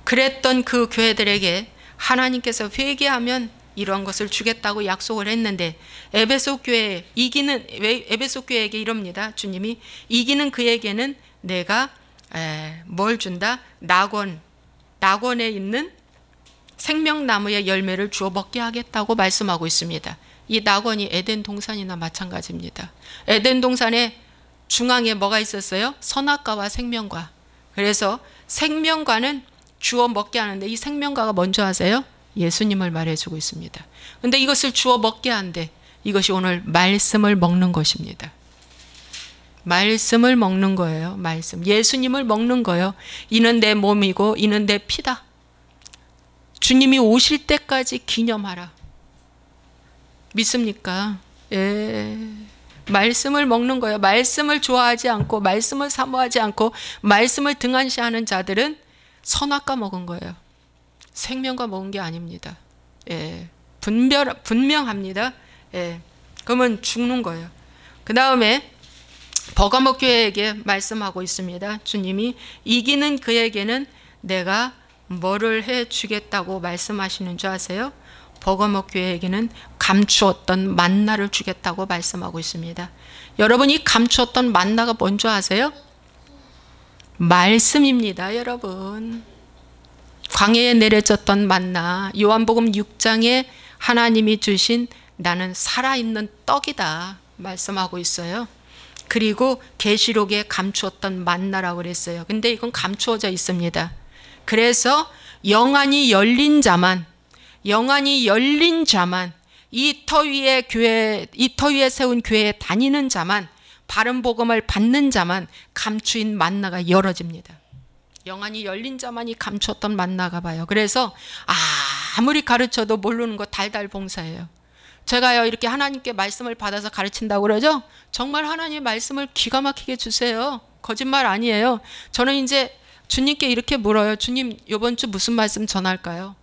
그랬던 그 교회들에게 하나님께서 회개하면 이런 것을 주겠다고 약속을 했는데 에베소 교회에게 이럽니다. 주님이 이기는 그에게는 내가 뭘 준다? 낙원에 있는 생명나무의 열매를 주어 먹게 하겠다고 말씀하고 있습니다. 이 낙원이 에덴 동산이나 마찬가지입니다. 에덴 동산의 중앙에 뭐가 있었어요? 선악과와 생명과. 그래서 생명과는 주어 먹게 하는데 이 생명과가 뭔지 아세요? 예수님을 말해주고 있습니다. 그런데 이것을 주어 먹게 한대. 이것이 오늘 말씀을 먹는 것입니다. 말씀을 먹는 거예요. 말씀. 예수님을 먹는 거예요. 이는 내 몸이고 이는 내 피다. 주님이 오실 때까지 기념하라. 믿습니까? 말씀을 먹는 거예요. 말씀을 좋아하지 않고 말씀을 사모하지 않고 말씀을 등한시하는 자들은 선악과 먹은 거예요. 생명과 먹은 게 아닙니다. 분명합니다. 그러면 죽는 거예요. 그 다음에 버가모 교회에게 말씀하고 있습니다. 주님이 이기는 그에게는 내가 뭐를 해주겠다고 말씀하시는 줄 아세요? 버가모 교회에게는 감추었던 만나를 주겠다고 말씀하고 있습니다. 여러분, 이 감추었던 만나가 뭔지 아세요? 말씀입니다. 여러분, 광야에 내려졌던 만나, 요한복음 6장에 하나님이 주신 나는 살아있는 떡이다 말씀하고 있어요. 그리고 계시록에 감추었던 만나라고 그랬어요. 근데 이건 감추어져 있습니다. 그래서 영안이 열린 자만 이 터 위에 세운 교회에 다니는 자만, 바른 복음을 받는 자만 감추인 만나가 열어집니다. 영안이 열린 자만이 감추었던 만나가 봐요. 그래서 아무리 가르쳐도 모르는 거 달달 봉사예요. 제가요 이렇게 하나님께 말씀을 받아서 가르친다고 그러죠? 정말 하나님의 말씀을 기가 막히게 주세요. 거짓말 아니에요. 저는 이제 주님께 이렇게 물어요. 주님, 이번 주 무슨 말씀 전할까요?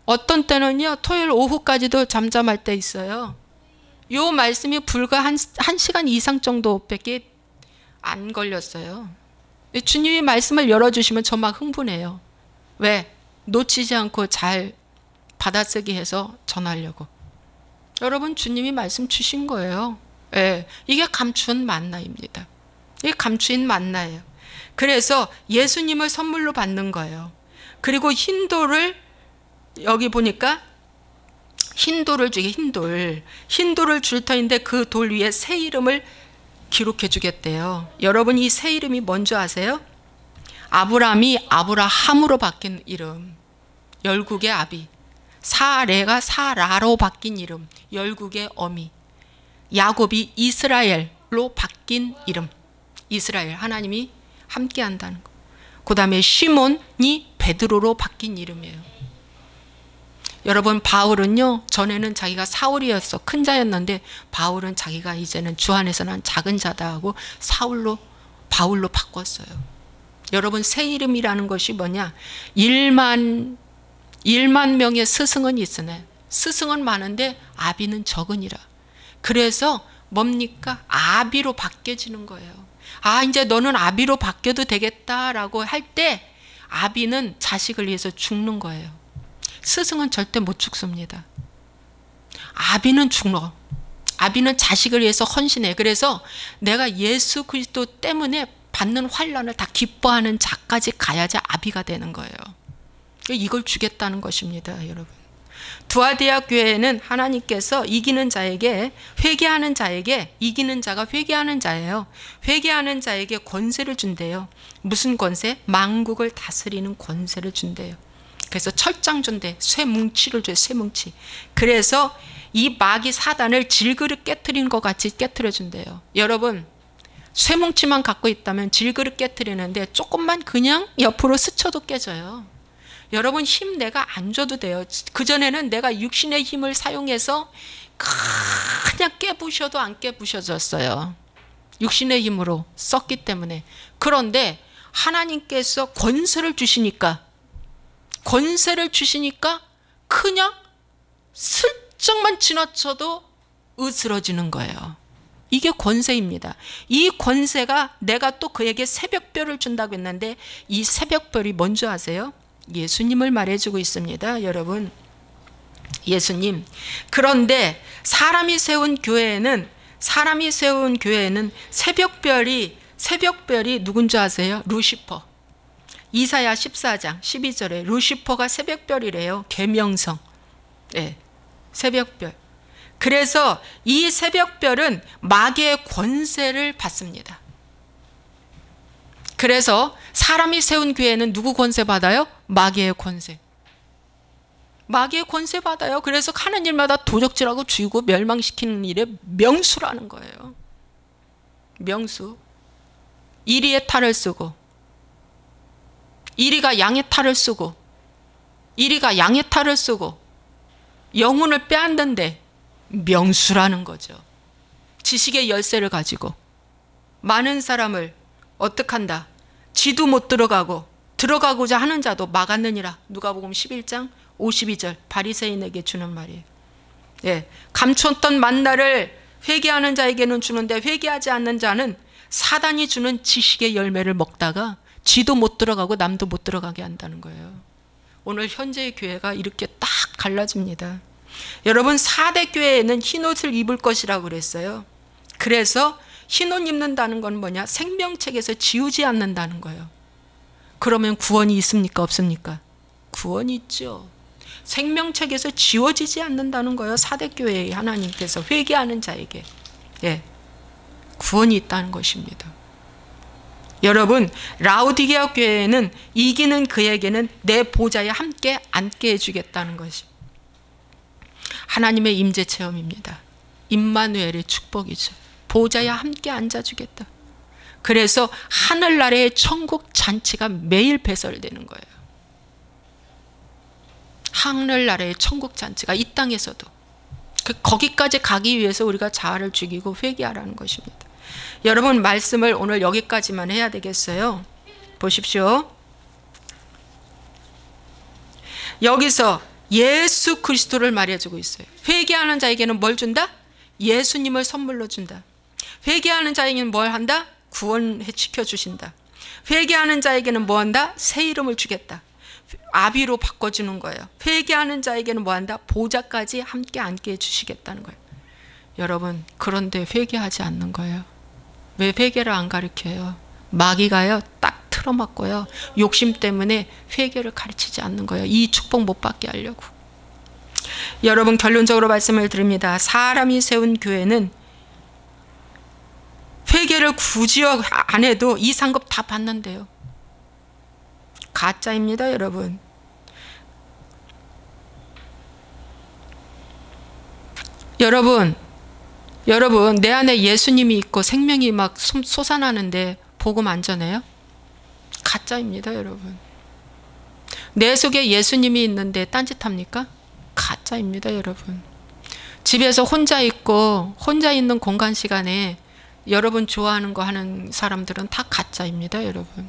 어떤 때는요 토요일 오후까지도 잠잠할 때 있어요. 요 말씀이 불과 한 시간 이상 정도밖에 안 걸렸어요. 주님이 말씀을 열어주시면 저 막 흥분해요. 왜? 놓치지 않고 잘 받아쓰기 해서 전하려고. 여러분, 주님이 말씀 주신 거예요. 이게 감추인 만나입니다. 이게 감추인 만나예요. 그래서 예수님을 선물로 받는 거예요. 그리고 흰돌을 여기 보니까 흰돌을 줄 터인데 그 돌 위에 새 이름을 기록해 주겠대요. 여러분, 이 새 이름이 뭔지 아세요? 아브라함이 아브라함으로 바뀐 이름, 열국의 아비. 사레가 사라로 바뀐 이름, 열국의 어미. 야곱이 이스라엘로 바뀐 이름, 이스라엘, 하나님이 함께 한다는 거. 그 다음에 시몬이 베드로로 바뀐 이름이에요. 여러분, 바울은요 전에는 자기가 사울이었어, 큰 자였는데 바울은 자기가 이제는 주 안에서 난 작은 자다 하고 바울로 바꿨어요. 여러분, 새 이름이라는 것이 뭐냐? 1만 명의 스승은 있으네. 스승은 많은데 아비는 적으니라. 그래서 뭡니까? 아비로 바뀌어지는 거예요. 이제 너는 아비로 바뀌어도 되겠다라고 할 때 아비는 자식을 위해서 죽는 거예요. 스승은 절대 못 죽습니다. 아비는 죽어. 아비는 자식을 위해서 헌신해. 그래서 내가 예수 그리스도 때문에 받는 환난을 다 기뻐하는 자까지 가야지 아비가 되는 거예요. 이걸 주겠다는 것입니다, 여러분. 두아디아 교회에는 하나님께서 이기는 자에게, 회개하는 자에게, 이기는 자가 회개하는 자예요. 회개하는 자에게 권세를 준대요. 무슨 권세? 만국을 다스리는 권세를 준대요. 그래서 철장 준대. 쇠뭉치를 줘요. 쇠뭉치. 그래서 이 마귀 사단을 질그릇 깨트린 것 같이 깨트려 준대요. 여러분, 쇠뭉치만 갖고 있다면 질그릇 깨트리는데 조금만 그냥 옆으로 스쳐도 깨져요. 여러분, 힘 내가 안 줘도 돼요. 그전에는 내가 육신의 힘을 사용해서 그냥 깨부셔도 안 깨부셔졌어요. 육신의 힘으로 썼기 때문에. 그런데 하나님께서 권세를 주시니까 그냥 슬쩍만 지나쳐도 으스러지는 거예요. 이게 권세입니다. 이 권세가, 내가 또 그에게 새벽별을 준다고 했는데 이 새벽별이 뭔지 아세요? 예수님을 말해주고 있습니다. 여러분, 예수님. 그런데 사람이 세운 교회에는 새벽별이 누군지 아세요? 루시퍼. 이사야 14장 12절에 루시퍼가 새벽별이래요. 계명성. 네, 새벽별. 그래서 이 새벽별은 마귀의 권세를 받습니다. 그래서 사람이 세운 교회는 누구 권세 받아요? 마귀의 권세. 마귀의 권세 받아요. 그래서 하는 일마다 도적질하고 죽이고 멸망시키는 일에 명수라는 거예요. 명수. 이리의 탈을 쓰고, 이리가 양의 탈을 쓰고, 영혼을 빼앗는데 명수라는 거죠. 지식의 열쇠를 가지고 많은 사람을 어떡한다? 지도 못 들어가고자 하는 자도 막았느니라. 누가복음 11장 52절 바리새인에게 주는 말이에요. 예, 감췄던 만나를 회개하는 자에게는 주는데 회개하지 않는 자는 사단이 주는 지식의 열매를 먹다가 지도 못 들어가고 남도 못 들어가게 한다는 거예요. 오늘 현재의 교회가 이렇게 딱 갈라집니다. 여러분, 4대 교회에는 흰옷을 입을 것이라고 그랬어요. 그래서 흰옷 입는다는 건 뭐냐? 생명책에서 지우지 않는다는 거예요. 그러면 구원이 있습니까? 없습니까? 구원이 있죠. 생명책에서 지워지지 않는다는 거예요. 4대 교회의 하나님께서 회개하는 자에게. 예, 구원이 있다는 것입니다. 여러분, 라오디게아 교회에는 이기는 그에게는 내 보좌에 함께 앉게 해주겠다는 것이 하나님의 임재 체험입니다. 임마누엘의 축복이죠. 보좌에 함께 앉아주겠다. 그래서 하늘나라의 천국 잔치가 매일 배설되는 거예요. 하늘나라의 천국 잔치가 이 땅에서도. 거기까지 가기 위해서 우리가 자아를 죽이고 회개하라는 것입니다. 여러분, 말씀을 오늘 여기까지만 해야 되겠어요. 보십시오. 여기서 예수 그리스도를 말해주고 있어요. 회개하는 자에게는 뭘 준다? 예수님을 선물로 준다. 회개하는 자에게는 뭘 한다? 구원시켜 주신다. 회개하는 자에게는 뭐 한다? 새 이름을 주겠다. 아비로 바꿔주는 거예요. 회개하는 자에게는 뭐 한다? 보좌까지 함께 앉게 해주시겠다는 거예요. 여러분, 그런데 회개하지 않는 거예요. 왜 회개를 안 가르쳐요? 마귀가요 딱 틀어막고요, 욕심 때문에 회개를 가르치지 않는 거예요. 이 축복 못 받게 하려고. 여러분, 결론적으로 말씀을 드립니다. 사람이 세운 교회는 회개를 굳이 안 해도 이 상급 다 받는데요. 가짜입니다, 여러분. 여러분, 내 안에 예수님이 있고 생명이 막 솟아나는데 복음 안 전해요? 가짜입니다, 여러분. 내 속에 예수님이 있는데 딴짓합니까? 가짜입니다, 여러분. 집에서 혼자 있고 혼자 있는 공간 시간에 여러분 좋아하는 거 하는 사람들은 다 가짜입니다, 여러분.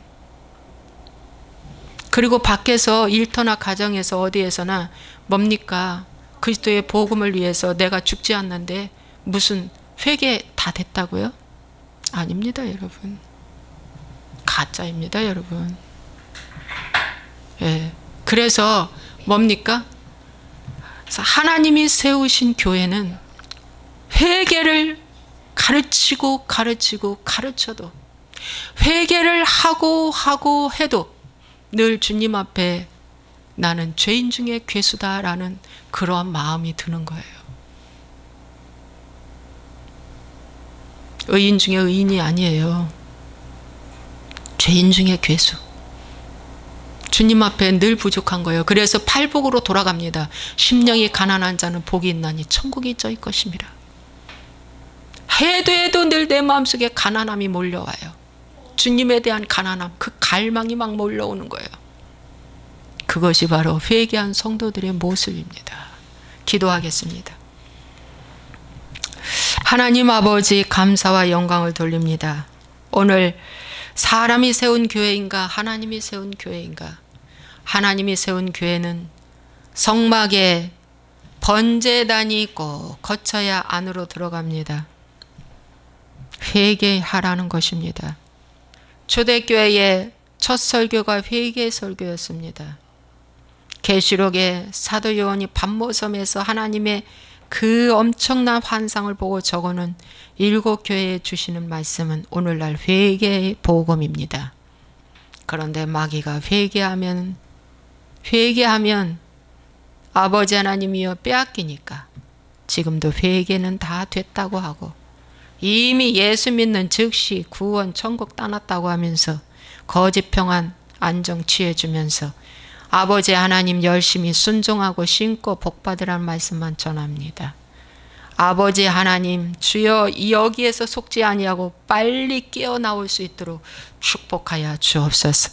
그리고 밖에서 일터나 가정에서 어디에서나 뭡니까? 그리스도의 복음을 위해서 내가 죽지 않는데 무슨 회개 다 됐다고요? 아닙니다, 여러분. 가짜입니다, 여러분. 예. 그래서 뭡니까? 하나님이 세우신 교회는 회개를 가르쳐도 회개를 하고 해도 늘 주님 앞에 나는 죄인 중에 괴수다라는 그러한 마음이 드는 거예요. 의인 중에 의인이 아니에요. 죄인 중에 괴수. 주님 앞에 늘 부족한 거예요. 그래서 팔복으로 돌아갑니다. 심령이 가난한 자는 복이 있나니 천국이 저희 것임이라. 해도 늘 내 마음속에 가난함이 몰려와요. 주님에 대한 가난함, 그 갈망이 막 몰려오는 거예요. 그것이 바로 회개한 성도들의 모습입니다. 기도하겠습니다. 하나님 아버지, 감사와 영광을 돌립니다. 오늘 사람이 세운 교회인가 하나님이 세운 교회인가? 하나님이 세운 교회는 성막에 번제단이 있고 거쳐야 안으로 들어갑니다. 회개하라는 것입니다. 초대교회의 첫 설교가 회개의 설교였습니다. 계시록에 사도 요한이 반모섬에서 하나님의 그 엄청난 환상을 보고 적어놓은 7교회에 주시는 말씀은 오늘날 회개의 복음입니다. 그런데 마귀가 회개하면 아버지 하나님이여 빼앗기니까 지금도 회개는 다 됐다고 하고 이미 예수 믿는 즉시 구원 천국 따놨다고 하면서 거짓 평안 안정 취해주면서 아버지 하나님 열심히 순종하고 신고 복받으라는 말씀만 전합니다. 아버지 하나님 주여 여기에서 속지 아니하고 빨리 깨어나올 수 있도록 축복하여 주옵소서.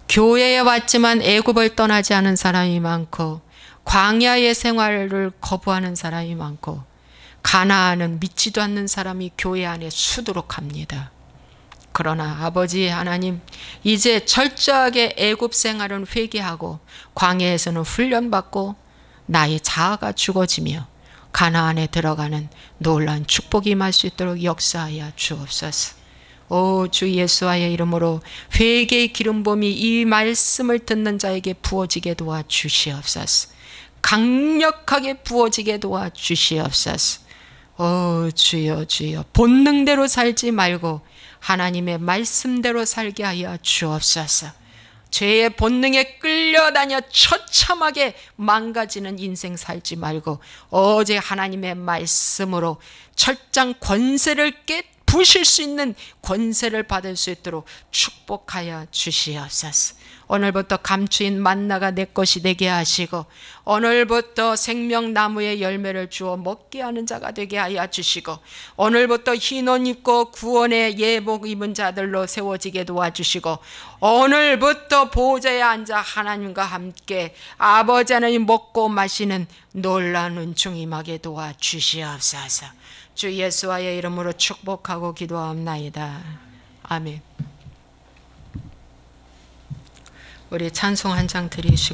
교회에 왔지만 애굽을 떠나지 않은 사람이 많고 광야의 생활을 거부하는 사람이 많고 가나안은 믿지도 않는 사람이 교회 안에 수두룩합니다. 그러나 아버지 하나님 이제 철저하게 애굽 생활은 회개하고 광야에서는 훈련받고 나의 자아가 죽어지며 가나안에 들어가는 놀라운 축복이 임할 수 있도록 역사하여 주옵소서. 오 주 예수와의 이름으로 회개의 기름붐이 이 말씀을 듣는 자에게 부어지게 도와주시옵소서. 강력하게 부어지게 도와주시옵소서. 오 주여 주여, 본능대로 살지 말고 하나님의 말씀대로 살게 하여 주옵소서. 죄의 본능에 끌려다녀 처참하게 망가지는 인생 살지 말고 어제 하나님의 말씀으로 철장 권세를 부실 수 있는 권세를 받을 수 있도록 축복하여 주시옵소서. 오늘부터 감추인 만나가 내 것이 되게 하시고 오늘부터 생명나무의 열매를 주어 먹게 하는 자가 되게 하여 주시고 오늘부터 흰 옷 입고 구원의 예복 입은 자들로 세워지게 도와주시고 오늘부터 보좌에 앉아 하나님과 함께 아버지 하나님 먹고 마시는 놀라운 은총 임하게 도와주시옵소서. 주 예수와의 이름으로 축복하고 기도하옵나이다. 아멘. 우리 찬송 한 장 드리시고